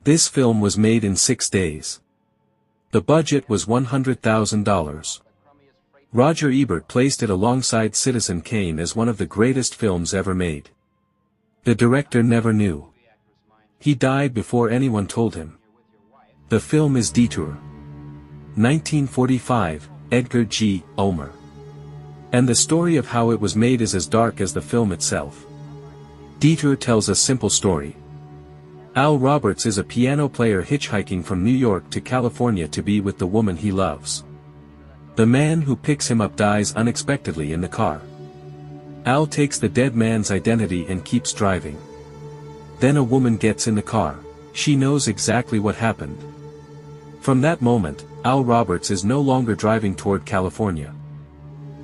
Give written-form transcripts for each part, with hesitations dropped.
This film was made in 6 days. The budget was $100,000. Roger Ebert placed it alongside Citizen Kane as one of the greatest films ever made. The director never knew. He died before anyone told him. The film is Detour. 1945, Edgar G, Ulmer. And the story of how it was made is as dark as the film itself. Detour tells a simple story. Al Roberts is a piano player hitchhiking from New York to California to be with the woman he loves. The man who picks him up dies unexpectedly in the car. Al takes the dead man's identity and keeps driving. Then a woman gets in the car. She knows exactly what happened. From that moment, Al Roberts is no longer driving toward California.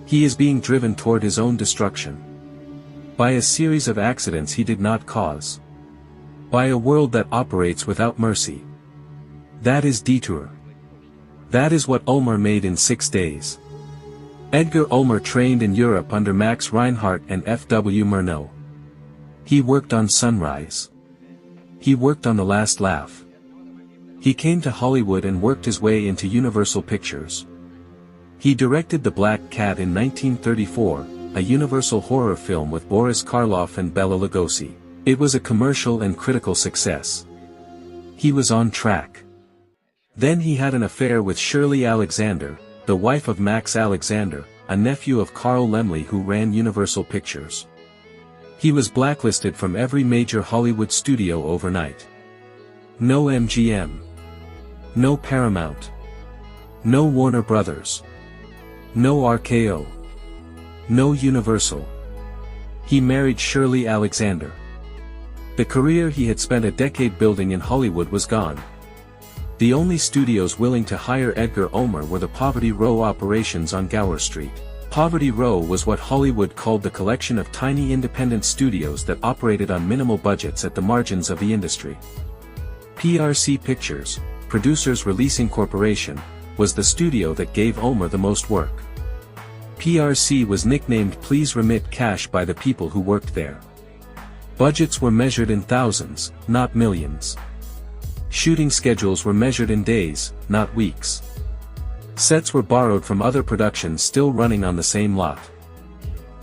He is being driven toward his own destruction. By a series of accidents he did not cause. By a world that operates without mercy. That is Detour. That is what Ulmer made in 6 days. Edgar Ulmer trained in Europe under Max Reinhardt and F.W. Murnau. He worked on Sunrise. He worked on The Last Laugh. He came to Hollywood and worked his way into Universal Pictures. He directed The Black Cat in 1934, a Universal horror film with Boris Karloff and Bela Lugosi. It was a commercial and critical success. He was on track. Then he had an affair with Shirley Alexander, the wife of Max Alexander, a nephew of Carl Laemmle who ran Universal Pictures. He was blacklisted from every major Hollywood studio overnight. No MGM. No Paramount. No Warner Brothers. No RKO. No Universal. He married Shirley Alexander. The career he had spent a decade building in Hollywood was gone. The only studios willing to hire Edgar Ulmer were the Poverty Row operations on Gower Street. Poverty Row was what Hollywood called the collection of tiny independent studios that operated on minimal budgets at the margins of the industry. PRC Pictures, Producers Releasing Corporation, was the studio that gave Ulmer the most work. PRC was nicknamed Please Remit Cash by the people who worked there. Budgets were measured in thousands, not millions. Shooting schedules were measured in days, not weeks. Sets were borrowed from other productions still running on the same lot.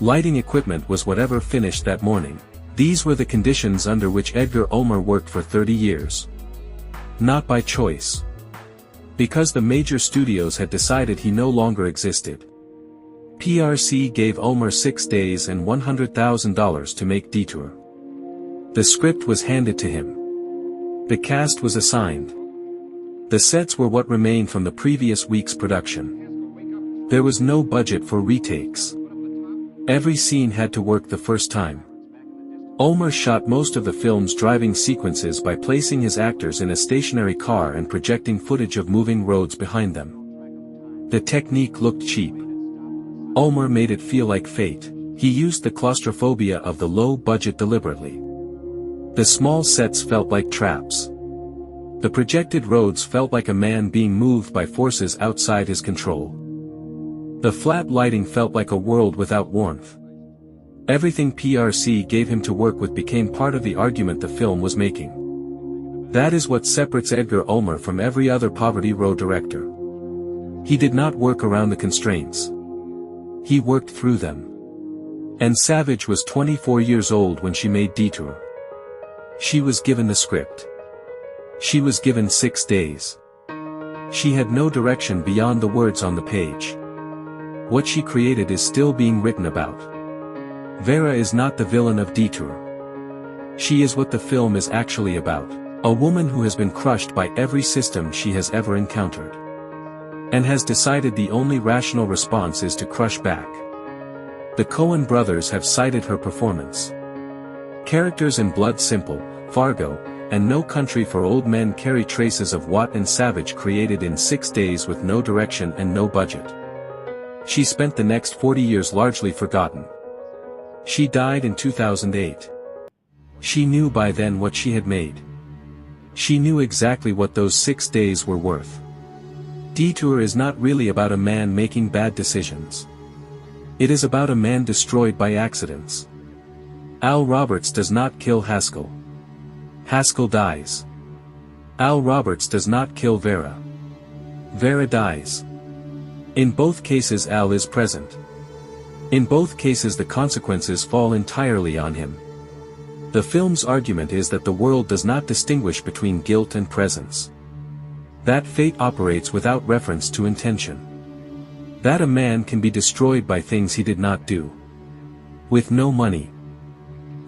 Lighting equipment was whatever finished that morning. These were the conditions under which Edgar Ulmer worked for 30 years. Not by choice. Because the major studios had decided he no longer existed. PRC gave Ulmer 6 days and $100,000 to make Detour. The script was handed to him. The cast was assigned. The sets were what remained from the previous week's production. There was no budget for retakes. Every scene had to work the first time. Ulmer shot most of the film's driving sequences by placing his actors in a stationary car and projecting footage of moving roads behind them. The technique looked cheap. Ulmer made it feel like fate. He used the claustrophobia of the low budget deliberately. The small sets felt like traps. The projected roads felt like a man being moved by forces outside his control. The flat lighting felt like a world without warmth. Everything PRC gave him to work with became part of the argument the film was making. That is what separates Edgar Ulmer from every other Poverty Row director. He did not work around the constraints. He worked through them. And Savage was 24 years old when she made Detour. She was given the script. She was given 6 days. She had no direction beyond the words on the page. What she created is still being written about. Vera is not the villain of Detour. She is what the film is actually about. A woman who has been crushed by every system she has ever encountered. And has decided the only rational response is to crush back. The Coen brothers have cited her performance. Characters in Blood Simple, Fargo, and No Country for Old Men carry traces of what and Savage created in 6 days with no direction and no budget. She spent the next 40 years largely forgotten. She died in 2008. She knew by then what she had made. She knew exactly what those 6 days were worth. Detour is not really about a man making bad decisions. It is about a man destroyed by accidents. Al Roberts does not kill Haskell. Haskell dies. Al Roberts does not kill Vera. Vera dies. In both cases Al is present. In both cases the consequences fall entirely on him. The film's argument is that the world does not distinguish between guilt and presence. That fate operates without reference to intention. That a man can be destroyed by things he did not do. With no money.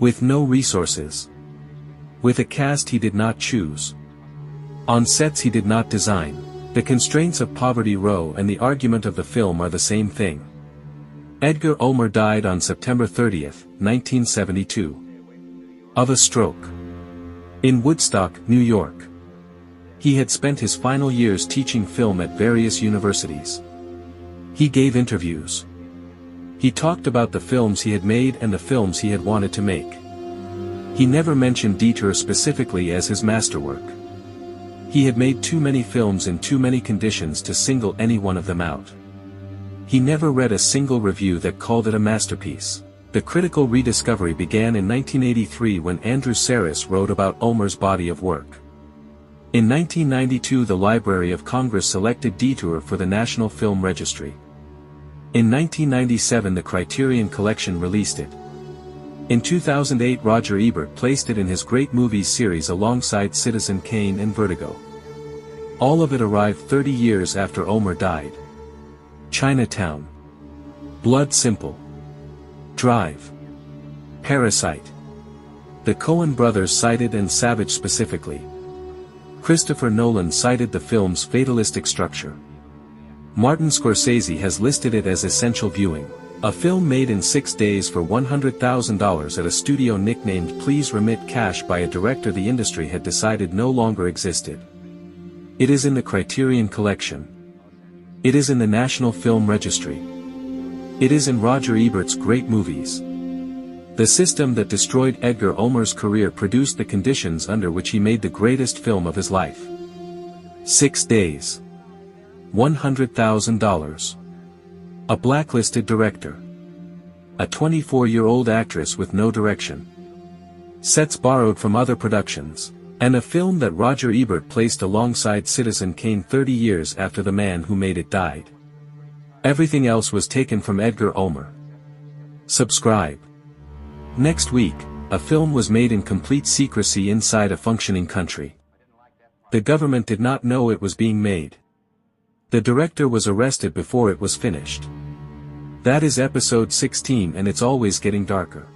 With no resources. With a cast he did not choose. On sets he did not design. The constraints of Poverty Row and the argument of the film are the same thing. Edgar Ulmer died on September 30, 1972. Of a stroke. In Woodstock, New York. He had spent his final years teaching film at various universities. He gave interviews. He talked about the films he had made and the films he had wanted to make. He never mentioned Detour specifically as his masterwork. He had made too many films in too many conditions to single any one of them out. He never read a single review that called it a masterpiece. The critical rediscovery began in 1983 when Andrew Sarris wrote about Ulmer's body of work. In 1992 the Library of Congress selected Detour for the National Film Registry. In 1997 the Criterion Collection released it. In 2008 Roger Ebert placed it in his Great Movies series alongside Citizen Kane and Vertigo. All of it arrived 30 years after Ulmer died. Chinatown. Blood Simple. Drive. Parasite. The Coen brothers cited and Savage specifically. Christopher Nolan cited the film's fatalistic structure. Martin Scorsese has listed it as essential viewing. A film made in 6 days for $100,000 at a studio nicknamed Please Remit Cash by a director the industry had decided no longer existed. It is in the Criterion Collection. It is in the National Film Registry. It is in Roger Ebert's Great Movies. The system that destroyed Edgar Ulmer's career produced the conditions under which he made the greatest film of his life. 6 days. $100,000. A blacklisted director. A 24-year-old actress with no direction. Sets borrowed from other productions. And a film that Roger Ebert placed alongside Citizen Kane 30 years after the man who made it died. Everything else was taken from Edgar Ulmer. Subscribe. Next week, a film was made in complete secrecy inside a functioning country. The government did not know it was being made. The director was arrested before it was finished. That is episode 16 and it's always getting darker.